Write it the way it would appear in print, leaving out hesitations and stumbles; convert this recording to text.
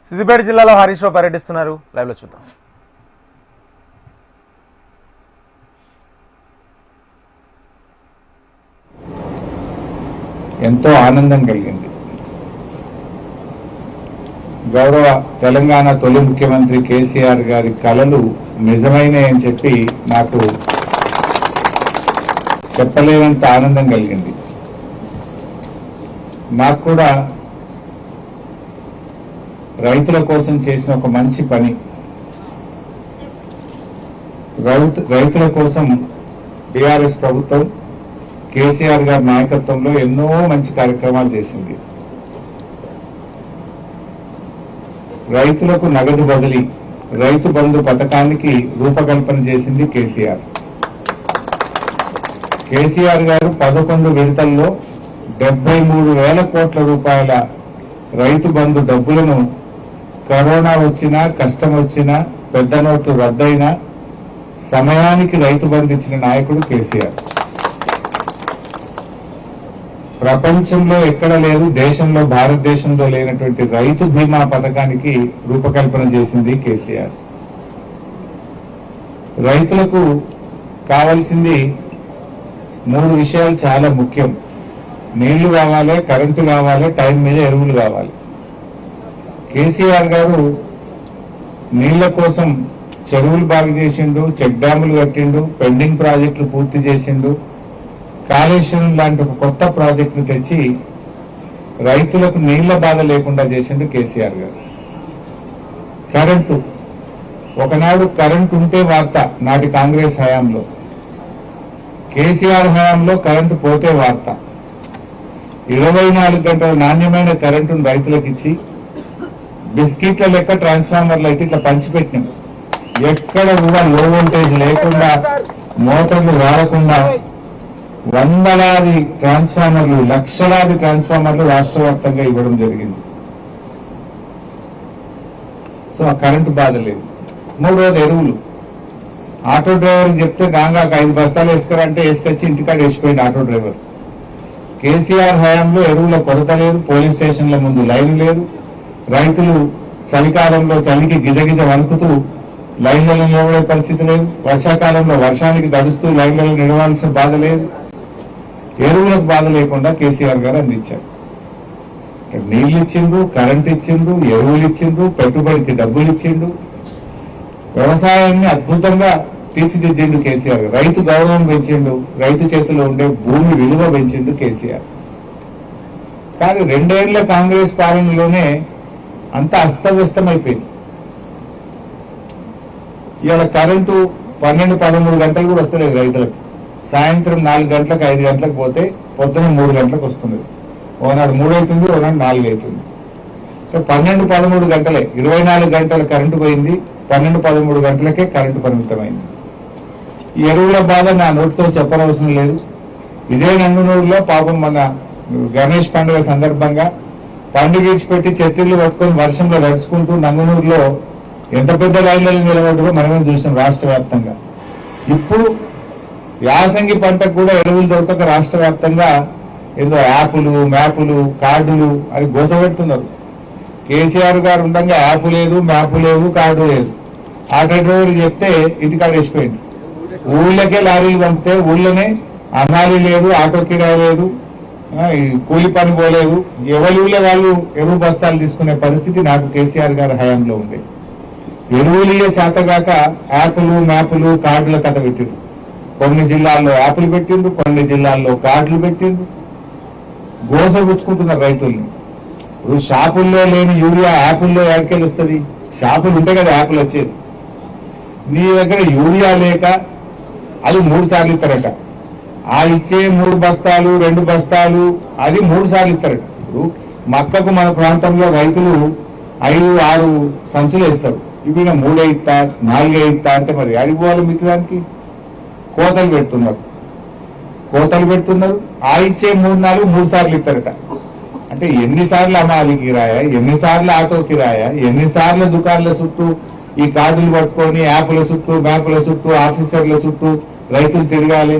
సిద్దిపేట జిల్లాలో హరీష్ రావు పర్యటిస్తున్నారు. లైవ్లో చూద్దాం. ఎంతో ఆనందం కలిగింది. గౌరవ తెలంగాణ తొలి ముఖ్యమంత్రి కేసీఆర్ గారి కలలు నిజమైనయని చెప్పి నాకు చెప్పలేనంత ఆనందం కలిగింది. నాకు కూడా రైతుల కోసం చేసిన ఒక మంచి పని, రైతుల కోసం టిఆర్ఎస్ ప్రభుత్వం కేసీఆర్ గారి నాయకత్వంలో ఎన్నో మంచి కార్యక్రమాలు చేసింది. రైతులకు నగదు బదిలీ, రైతు బంధు పథకానికి రూపకల్పన చేసింది కేసీఆర్. కేసీఆర్ గారు 11 విడతల్లో 73,000 కోట్ల రూపాయల రైతు బంధు డబ్బులను కరోనా వచ్చినా, కష్టం వచ్చినా, పెద్ద నోట్లు రద్దయినా సమయానికి రైతు బంధు ఇచ్చిన నాయకుడు కేసీఆర్. ప్రపంచంలో ఎక్కడ లేదు, దేశంలో భారతదేశంలో లేనటువంటి రైతు బీమా పథకానికి రూపకల్పన చేసింది కేసీఆర్. రైతులకు కావాల్సింది 3 విషయాలు చాలా ముఖ్యం. నీళ్లు కావాలి, కరెంటు కావాలి, టైం మీద ఎరువులు కావాలి. కేసీఆర్ గారు నీళ్ల కోసం చెరువులు బాగు చేసిండు, చెక్ డ్యాములు కట్టిండు, పెండింగ్ ప్రాజెక్టులు పూర్తి చేసిండు, కాళేశ్వరం లాంటి ఒక కొత్త ప్రాజెక్టును తెచ్చి రైతులకు నీళ్ల బాధ లేకుండా చేసిండు కేసీఆర్ గారు. కరెంటు, ఒకనాడు కరెంటు ఉంటే వార్త, నాటి కాంగ్రెస్ హయాంలో. కేసీఆర్ హయాంలో కరెంటు పోతే వార్త. 24 గంటల నాణ్యమైన కరెంటును రైతులకు ఇచ్చి బిస్కెట్ల లెక్క ట్రాన్స్ఫార్మర్లు అయితే ఇట్లా పంచిపెట్టినాం. ఎక్కడ కూడా లో వోల్టేజ్ లేకుండా, మోటార్లు వాడకుండా వందలాది ట్రాన్స్ఫార్మర్లు, లక్షలాది ట్రాన్స్ఫార్మర్లు రాష్ట్ర వ్యాప్తంగా ఇవ్వడం జరిగింది. సో ఆ కరెంటు బాధ లేదు. 3వది ఎరువులు. ఆటో డ్రైవర్ చెప్తే గాంగాకు 5 బస్తాలు వేసుకురంటే వేసుకొచ్చి ఇంటికాడ వేసిపోయింది ఆటో డ్రైవర్. కేసీఆర్ హయాంలో ఎరువుల కొరత లేదు, పోలీస్ స్టేషన్ల ముందు లైన్ లేదు, రైతులు చలికాలంలో చలికి గిజగిజ వణుకుతూ లైన్లలో నిలబడే పరిస్థితి లేదు, వర్షాకాలంలో వర్షానికి దడుస్తూ లైన్లలో నిలవాల్సిన బాధ లేదు. ఎరువులకు బాధ లేకుండా కేసీఆర్ గారు అందించారు. నీళ్లు ఇచ్చిండు, కరెంట్ ఇచ్చిండు, ఎరువులు ఇచ్చిండు, పెట్టుబడికి డబ్బులు ఇచ్చిండు, వ్యవసాయాన్ని అద్భుతంగా తీర్చిదిద్దిండు కేసీఆర్. రైతు గౌరవం పెంచిండు, రైతు చేతిలో ఉండే భూమి విలువ పెంచిండు కేసీఆర్. కానీ 2 ఏళ్ల కాంగ్రెస్ పాలనలోనే అంతా అస్తవ్యస్తమైపోయింది. ఇవాళ కరెంటు 12-13 గంటలు కూడా వస్తలేదు రైతులకు. సాయంత్రం 4 గంటలకు 5 గంటలకు పోతే పొద్దున 3 గంటలకు వస్తుంది. ఓనాడు 3 అవుతుంది, ఓనాడు 4 అవుతుంది. 12-13 గంటలే, 24 గంటల కరెంటు పోయింది, 12-13 గంటలకే కరెంటు పరిమితమైంది. ఈ ఎరువుల బాధ నా నోటితో చెప్పనవసరం లేదు. ఇదే నంగునూరులో పాపం మన గణేష్ పండుగ సందర్భంగా పండుగ ఇచ్చిపెట్టి చెత్తిళ్లు పట్టుకొని వర్షంలో తడుచుకుంటూ నంగునూరులో ఎంత పెద్ద లైన్లలో నిలబడ్డో మనమే చూసినాం రాష్ట్ర వ్యాప్తంగా. ఇప్పుడు యాసంగి పంటకు కూడా ఎరువులు దొరకక రాష్ట్ర వ్యాప్తంగా ఏదో యాపులు, మ్యాపులు, కార్డులు అని గోసపెడుతున్నారు. కేసీఆర్ గారు ఉండగా యాప్ లేదు, మ్యాప్ లేదు, కార్డు లేదు. ఆటో డ్రైవర్ చెప్తే ఇంటికాడ వేసిపోయింది. ఊళ్ళకే లారీలు పంపితే ఊళ్ళోనే అమ్మాలి లేదు, ఆటో కిరాయి లేదు, కూలి పని పోలేదు. ఎవరి ఊళ్ళో వాళ్ళు ఎరువు బస్తాలు తీసుకునే పరిస్థితి నాకు కేసీఆర్ గారి హయాంలో ఉండే. ఎరువులే చేతగాక యాప్లు, మ్యాపులు, కార్డుల కథ పెట్టిండ్రు. కొన్ని జిల్లాల్లో యాప్లు పెట్టిండ్రు, కొన్ని జిల్లాల్లో కార్డులు పెట్టిండ్రు. గోస పుచ్చుకుంటున్నారు రైతుల్ని. ఇప్పుడు షాపుల్లో లేని యూరియా యాపుల్లో ఎక్కడికి వస్తుంది? షాపులు ఉంటే కదా యాప్లు వచ్చేది. నీ దగ్గర యూరియా లేక అది 3 సార్లు ఇస్తారట. ఆ ఇచ్చే 3 బస్తాలు 2 బస్తాలు అది 3 సార్లు ఇస్తారట. ఇప్పుడు మక్కకు మన ప్రాంతంలో రైతులు 5-6 సంచులు వేస్తారు. ఇవి 3 ఇస్తా 4 ఇస్తా అంటే మరి అడిగిపోవాలి మిత్రానికి. కోతలు పెడుతున్నారు. ఆ ఇచ్చే 3 సార్లు ఇస్తారట. అంటే ఎన్నిసార్లు అమ్మాలి కిరాయా, ఎన్నిసార్లు ఆటో కిరాయా, ఎన్నిసార్లు దుకాణాల చుట్టూ ఈ కార్డులు పట్టుకొని యాప్ల చుట్టూ, మ్యాప్ల చుట్టూ, ఆఫీసర్ల చుట్టూ రైతులు తిరగాలి.